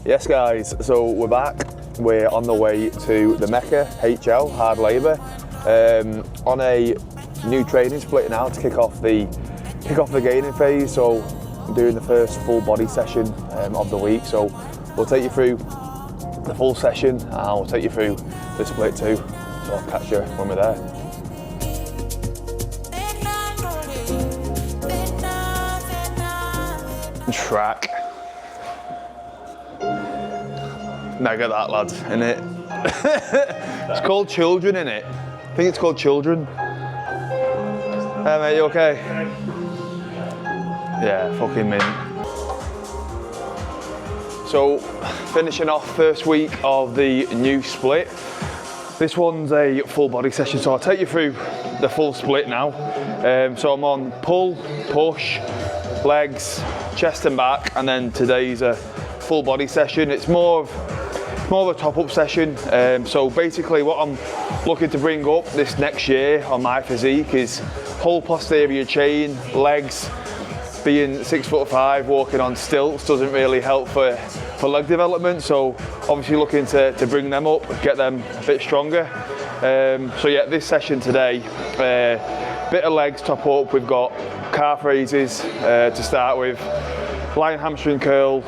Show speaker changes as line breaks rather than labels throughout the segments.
Yes guys, so we're back. We're on the way to the Mecca HL, hard labour, on a new training split now to kick off the gaining phase. So I'm doing the first full body session of the week. So we'll take you through the full session and we'll take you through the split too. So I'll catch you when we're there. Track. Mega that lad, innit? It's called Children, innit? I think it's called Children. Hey mate, you okay? Yeah, fucking mint. So, finishing off first week of the new split. This one's a full body session, so I'll take you through the full split now. So I'm on pull, push, legs, chest and back, and then today's a full body session. It's more of a top up session. So basically what I'm looking to bring up this next year on my physique is whole posterior chain, legs. Being 6'5", walking on stilts doesn't really help for leg development. So obviously looking to bring them up, get them a bit stronger. So yeah, this session today, bit of legs top up. We've got calf raises to start with, lying hamstring curl,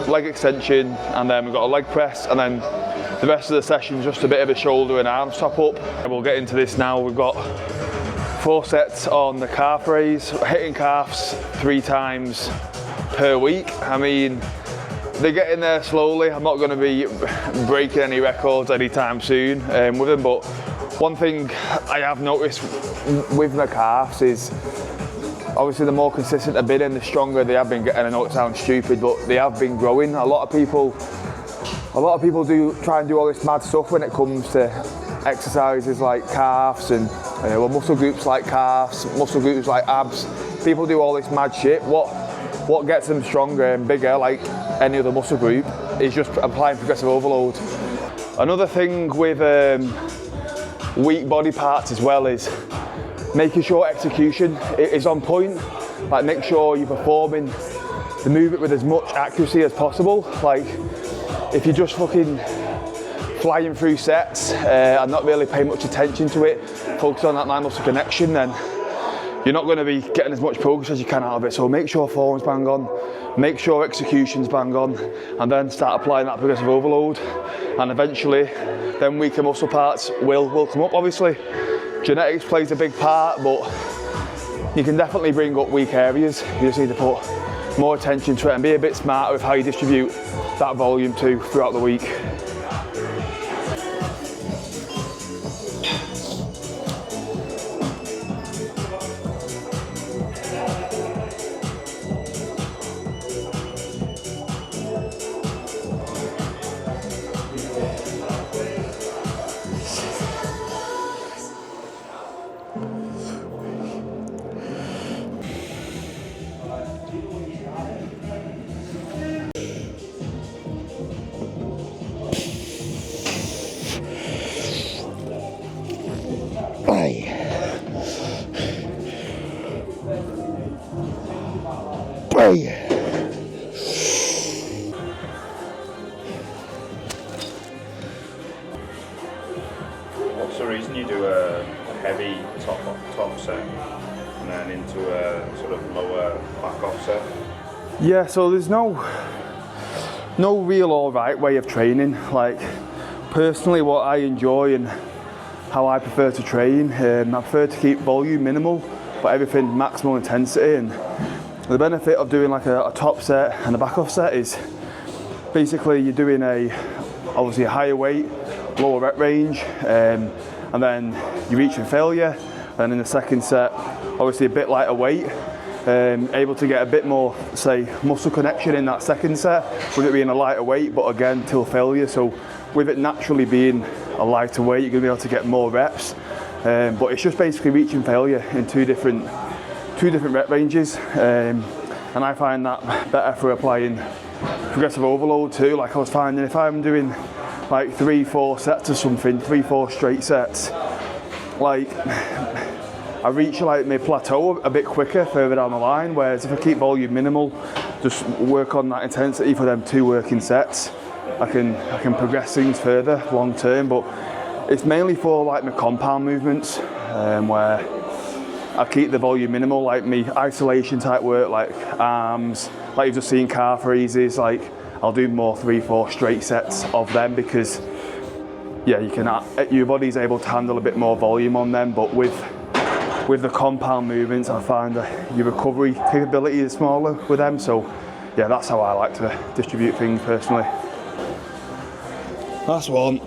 leg extension, and then we've got a leg press, and then the rest of the session just a bit of a shoulder and arms top up. And we'll get into this now. We've got 4 sets on the calf raise, hitting calves 3 times per week. I mean, they're getting there slowly. I'm not going to be breaking any records anytime soon with them, but one thing I have noticed with my calves is obviously the more consistent I've been and the stronger they have been getting. I know it sounds stupid, but they have been growing. A lot of people do try and do all this mad stuff when it comes to exercises like calves and muscle groups like calves, muscle groups like abs. People do all this mad shit. What gets them stronger and bigger, like any other muscle group, is just applying progressive overload. Another thing with weak body parts as well is making sure execution is on point. Like, make sure you're performing the movement with as much accuracy as possible. Like, if you're just fucking flying through sets and not really paying much attention to it, focus on that mind muscle connection, then you're not going to be getting as much progress as you can out of it. So make sure form's bang on, make sure execution's bang on, and then start applying that progressive overload. And eventually, then weaker muscle parts will come up. Obviously, genetics plays a big part, but you can definitely bring up weak areas. You just need to put more attention to it and be a bit smarter with how you distribute that volume too throughout the week.
What's the reason you do a heavy top set and then into a sort of lower back off set?
Yeah, so there's no real or right way of training. Like, personally, what I enjoy and how I prefer to train, I prefer to keep volume minimal, but everything maximal intensity. And the benefit of doing like a top set and a back off set is basically you're doing obviously a higher weight, lower rep range, and then you reach in failure. And in the second set, obviously a bit lighter weight, able to get a bit more, say, muscle connection in that second set, with it being a lighter weight, but again, till failure. So with it naturally being a lighter weight, you're gonna be able to get more reps. But it's just basically reaching failure in two different rep ranges. And I find that better for applying progressive overload too. Like, I was finding if I'm doing like 3-4 sets or something, 3-4 straight sets, like I reach like my plateau a bit quicker further down the line, whereas if I keep volume minimal just work on that intensity for them 2 working sets, I can progress things further long term. But it's mainly for like my compound movements, where I keep the volume minimal, like me isolation type work, like arms, like you've just seen calf raises. Like I'll do more 3-4 straight sets of them, because yeah, your body's able to handle a bit more volume on them. But with the compound movements, I find that your recovery capability is smaller with them. So yeah, that's how I like to distribute things personally. That's one.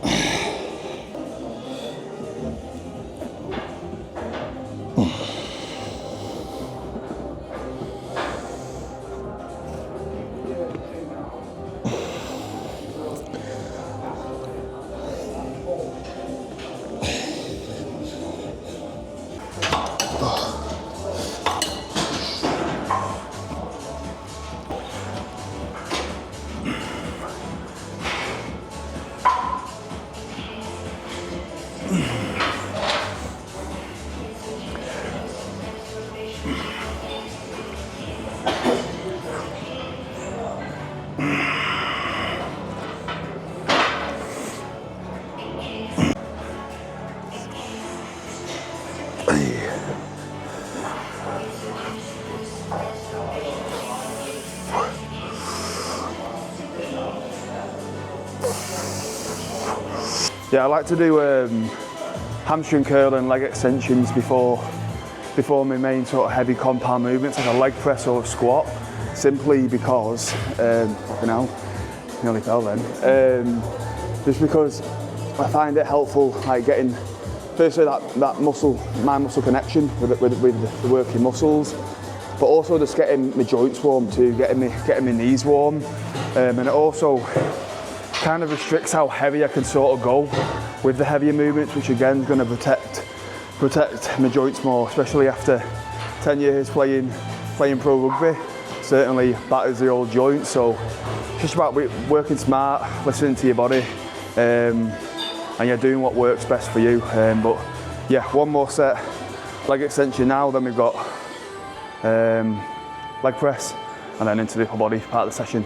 Yeah, I like to do hamstring curl and leg extensions before my main sort of heavy compound movements, like a leg press or a squat, simply because, fucking hell, nearly fell then. Just because I find it helpful, like getting, firstly that muscle, mind muscle connection with the working muscles, but also just getting my joints warm too, getting my knees warm, and it also kind of restricts how heavy I can sort of go with the heavier movements, which again is going to protect my joints more, especially after 10 years playing pro rugby. Certainly batters the old joints, so it's just about working smart, listening to your body, and you're doing what works best for you. But yeah, one more set, leg extension now, then we've got leg press, and then into the upper body part of the session.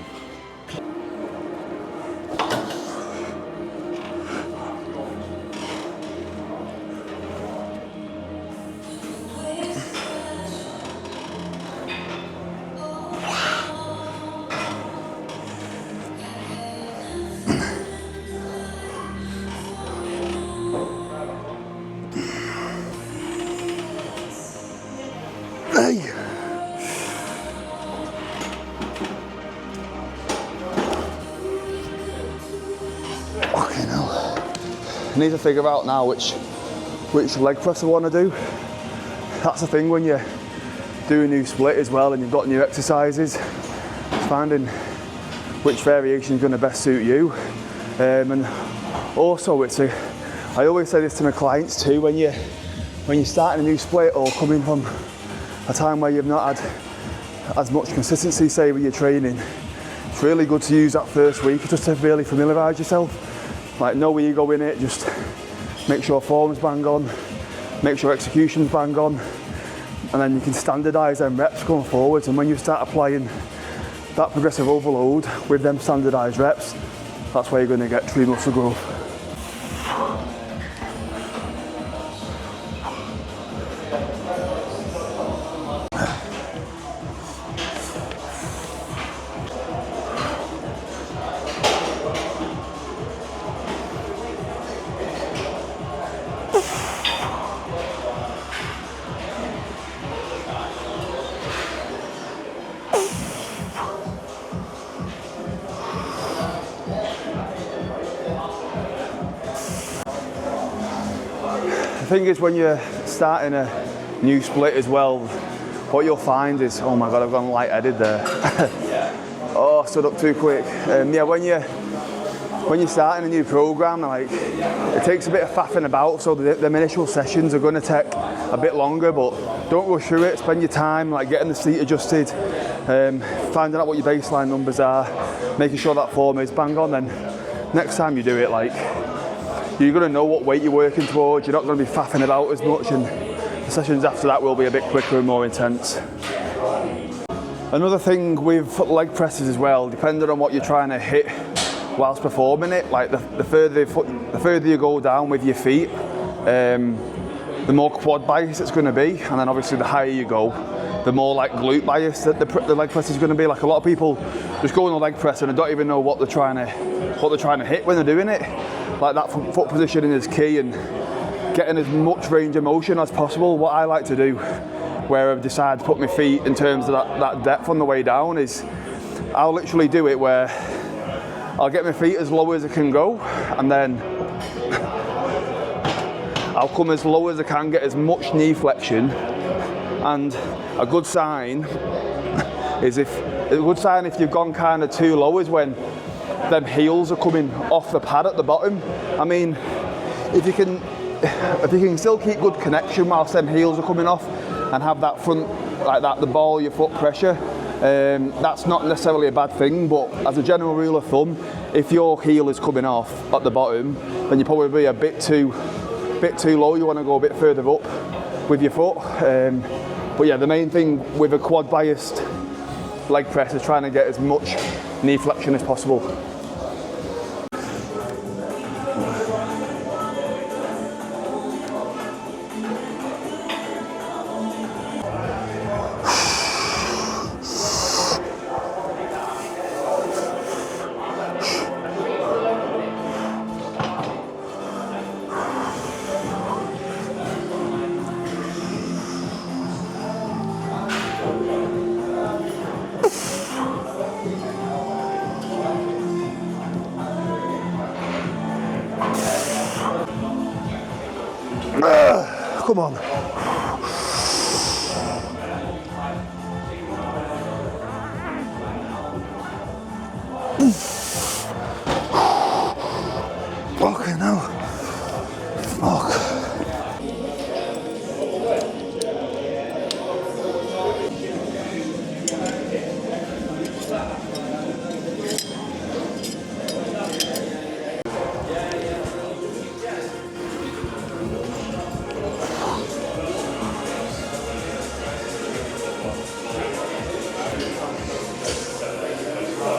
Hey. Okay, now I need to figure out now which leg press I want to do. That's the thing when you do a new split as well and you've got new exercises, finding which variation is going to best suit you. And also I always say this to my clients too, when you're starting a new split or coming from a time where you've not had as much consistency, say, with your training, it's really good to use that first week just to really familiarise yourself. Like, no ego in it, just make sure form's bang on, make sure execution's bang on, and then you can standardise them reps going forwards. And when you start applying that progressive overload with them standardised reps, that's where you're going to get true muscle growth. The thing is, when you're starting a new split as well, what you'll find is, oh my god, I've gone light-headed there. Oh, stood up too quick. Yeah, when you're starting a new program, like, it takes a bit of faffing about, so the initial sessions are going to take a bit longer, but don't rush through it. Spend your time like getting the seat adjusted, finding out what your baseline numbers are, making sure that form is bang on. Then next time you do it, like, you're going to know what weight you're working towards. You're not going to be faffing about as much, and the sessions after that will be a bit quicker and more intense. Another thing with leg presses as well, depending on what you're trying to hit whilst performing it, like the further you go down with your feet, the more quad bias it's going to be, and then obviously the higher you go, the more like glute bias that the leg press is going to be. Like a lot of people just go on the leg press and don't even know what they're trying to hit when they're doing it. Like that foot positioning is key, and getting as much range of motion as possible. What I like to do, where I've decided to put my feet in terms of that depth on the way down, is I'll literally do it where I'll get my feet as low as I can go, and then I'll come as low as I can, get as much knee flexion. And a good sign if you've gone kind of too low is when them heels are coming off the pad at the bottom. I mean, if you can still keep good connection whilst them heels are coming off and have that front, like that, the ball of your foot pressure, that's not necessarily a bad thing. But as a general rule of thumb, if your heel is coming off at the bottom, then you're probably a bit too low. You want to go a bit further up with your foot. But yeah, the main thing with a quad biased leg press is trying to get as much knee flexion as possible. Come on. Okay, now. Fuck.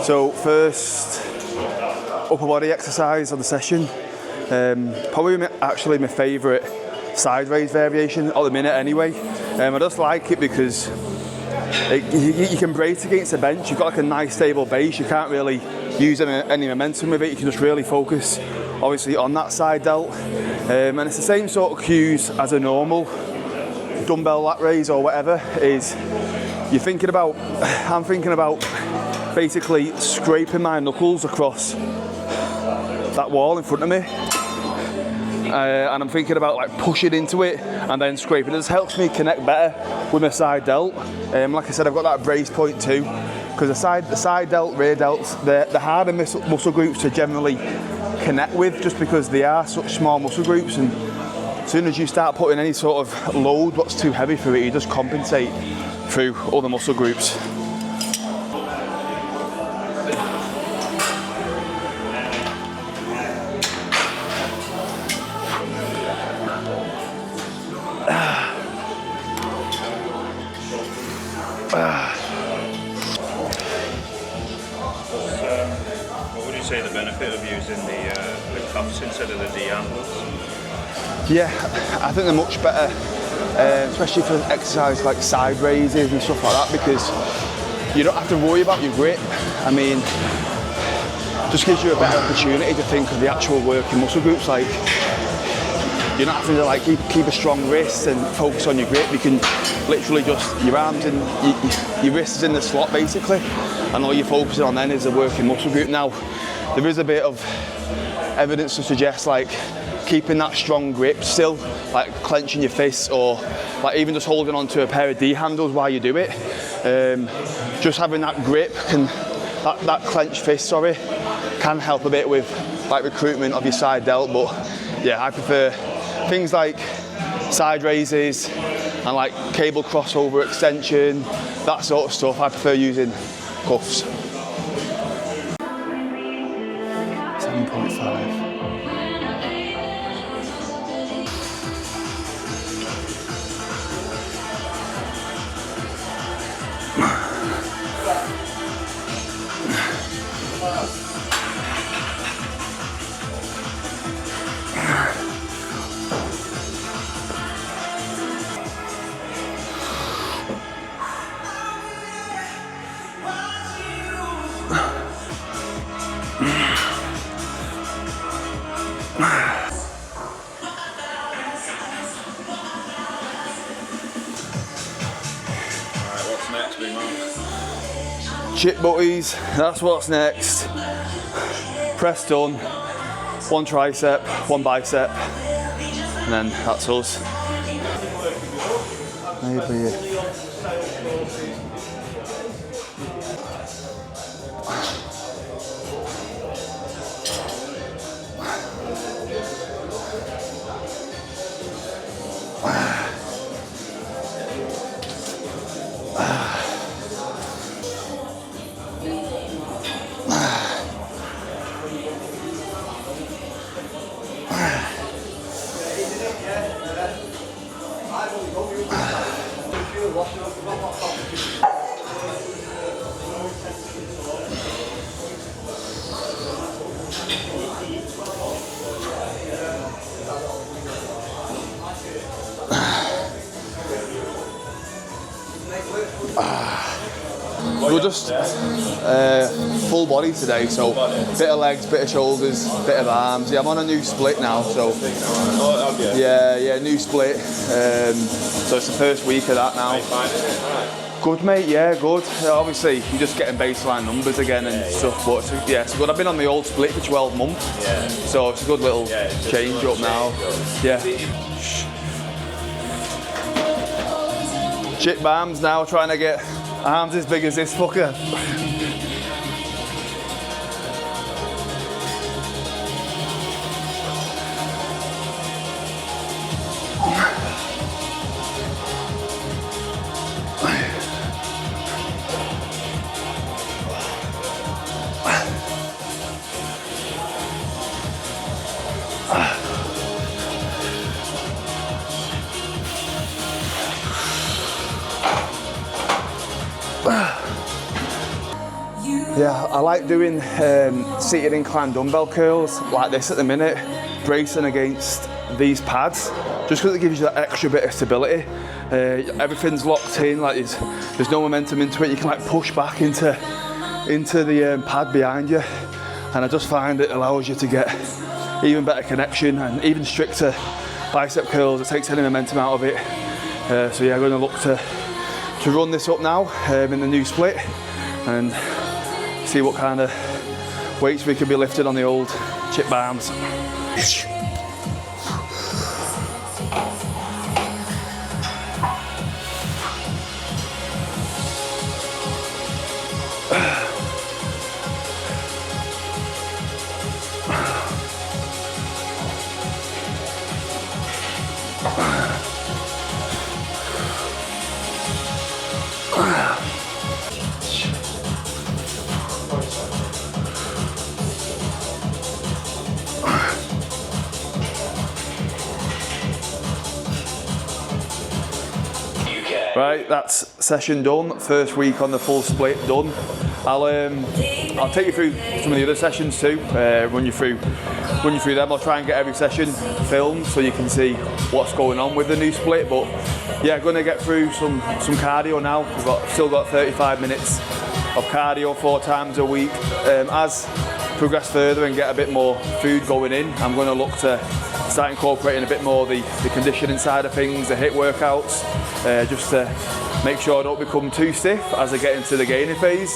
So first upper body exercise of the session, probably actually my favourite side raise variation at the minute anyway. I just like it because you can brace against the bench, you've got like a nice stable base, you can't really use any momentum with it, you can just really focus obviously on that side delt. And it's the same sort of cues as a normal dumbbell lat raise or whatever. I'm thinking about basically scraping my knuckles across that wall in front of me, and I'm thinking about like pushing into it and then scraping. It just helps me connect better with my side delt. Like I said, I've got that brace point too, because the side delt, rear delts, they're harder muscle groups to generally connect with, just because they are such small muscle groups, and as soon as you start putting any sort of load what's too heavy for it, you just compensate through other muscle groups.
What would you say the benefit of using the cuffs instead of the D handles?
Yeah, I think they're much better, especially for exercise like side raises and stuff like that, because you don't have to worry about your grip. I mean, just gives you a better opportunity to think of the actual working muscle groups. Like, you're not having to like keep a strong wrist and focus on your grip. You can literally just, your arms and your wrists in the slot basically, and all you're focusing on then is the working muscle group. Now, there is a bit of evidence to suggest like keeping that strong grip still, like clenching your fists, or like even just holding on to a pair of D handles while you do it. Just having that grip that clenched fist, can help a bit with like recruitment of your side delt. But yeah, I prefer things like side raises and like cable crossover extension, that sort of stuff. I prefer using cuffs. 7.5.
What's next, big man?
Chip butties, that's what's next. Press done, one tricep, one bicep, and then that's us. Maybe. We're just full body today, so bit of legs, bit of shoulders, bit of arms. Yeah, I'm on a new split now, so yeah, new split. So it's the first week of that now. Good, mate. Yeah, good. Obviously, you're just getting baseline numbers again and stuff, but yeah, it's good. I've been on the old split for 12 months, so it's a good little change up now. Yeah. Chip bams now, trying to get arms as big as this fucker. Yeah, I like doing seated incline dumbbell curls like this at the minute, bracing against these pads, just because it gives you that extra bit of stability. Everything's locked in, like there's no momentum into it. You can like push back into the pad behind you, and I just find it allows you to get even better connection and even stricter bicep curls. It takes any momentum out of it. So yeah, I'm going to look to run this up now in the new split and see what kind of weights we can be lifted on the old chip bams. Right, that's session done. First week on the full split done. I'll take you through some of the other sessions too. Run you through them. I'll try and get every session filmed so you can see what's going on with the new split. But yeah, going to get through some cardio now. We've still got 35 minutes of cardio 4 times a week. As progress further and get a bit more food going in, I'm going to look to start incorporating a bit more the conditioning side of things, the HIIT workouts, just to make sure I don't become too stiff as I get into the gaining phase.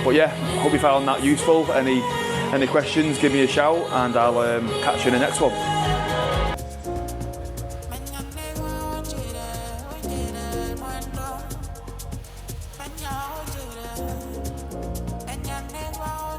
But yeah, hope you found that useful. Any questions, give me a shout and I'll catch you in the next one.